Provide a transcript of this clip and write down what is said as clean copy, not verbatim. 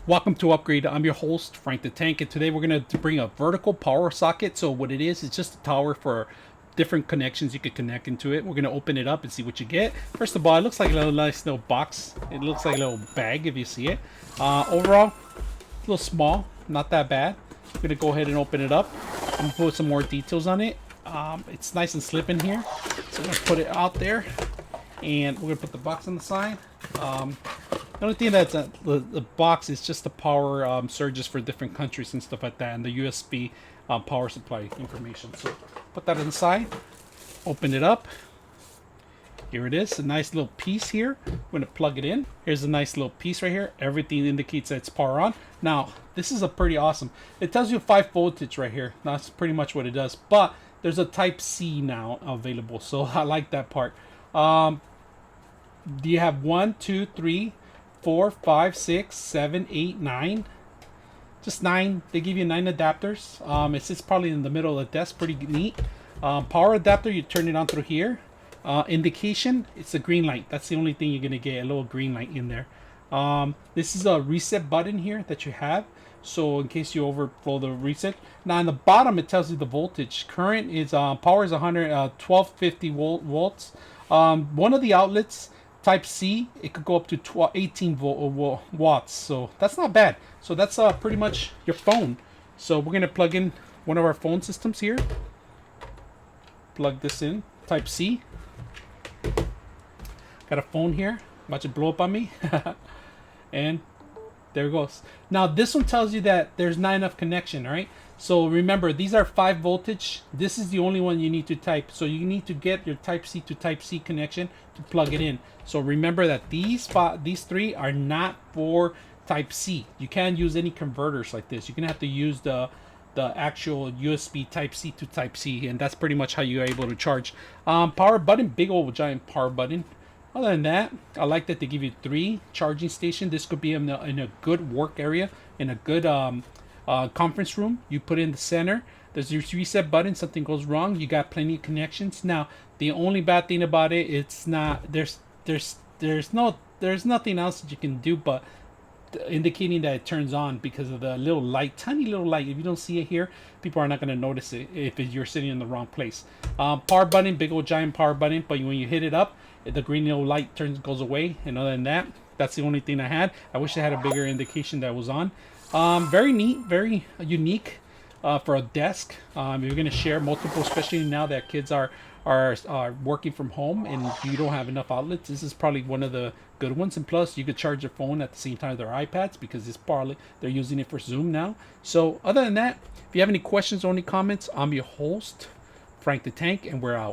Welcome to Upgrade. I'm your host, Frank the Tank, and today we're going to bring a vertical power socket. So what it is, it's just a tower for different connections you could connect into it. We're going to open it up and see what you get. First of all, it looks like a nice little box. It looks like a little bag if you see it. Overall, a little small, not that bad. I'm going to go ahead and open it up and put some more details on it. It's nice and slip in here. So I'm going to put it out there, and we're going to put the box on the side. The only thing that's the box is just the power surges for different countries and stuff like that, and the USB power supply information. So put that inside, open it up. Here it is, a nice little piece here. I'm going to plug it in. Here's a nice little piece right here. Everything indicates that it's power on. Now, this is a pretty awesome. It tells you 5 voltage right here. That's pretty much what it does. But there's a Type C now available, so I like that part. Do you have 1, 2, 3, 4, 5, 6, 7, 8, 9? Just 9. They give you 9 adapters. It sits probably in the middle of the desk. Pretty neat. Power adapter, you turn it on through here. Indication, it's a green light. That's the only thing you're going to get, a little green light in there. This is a reset button here that you have. So in case you overflow the reset. Now on the bottom, it tells you the voltage. Current is, power is 1250 volts. One of the outlets, Type C, it could go up to 18 watts, so that's not bad. So that's pretty much your phone. So we're gonna plug in one of our phone systems here. Plug this in, Type C. Got a phone here. Watch it blow up on me. And there it goes. Now this one tells you that there's not enough connection, all right? So remember, these are 5 voltage. This is the only one you need to type. So you need to get your Type C to Type C connection to plug it in. So remember that these 3 are not for Type C. You can't use any converters like this. You're gonna have to use the actual USB Type C to Type C, and that's pretty much how you're able to charge. Power button, big old giant power button. Other than that, I like that they give you 3 charging stations. This could be in a good work area, in a good conference room. You put in the center. There's your reset button. Something goes wrong, you got plenty of connections. Now, the only bad thing about it, it's not there's nothing else that you can do but indicating that it turns on because of the little light, tiny little light. If you don't see it here, people are not going to notice it if you're sitting in the wrong place. Power button, big old giant power button, but when you hit it up, the green little light goes away. And other than that, that's the only thing I had. I wish I had a bigger indication that was on. Very neat, very unique for a desk. If you're going to share multiple, especially now that kids are working from home and you don't have enough outlets, this is probably one of the good ones. And plus, you could charge your phone at the same time their iPads, because it's probably they're using it for Zoom now. So other than that, if you have any questions or any comments, I'm your host, Frank the Tank, and we're out.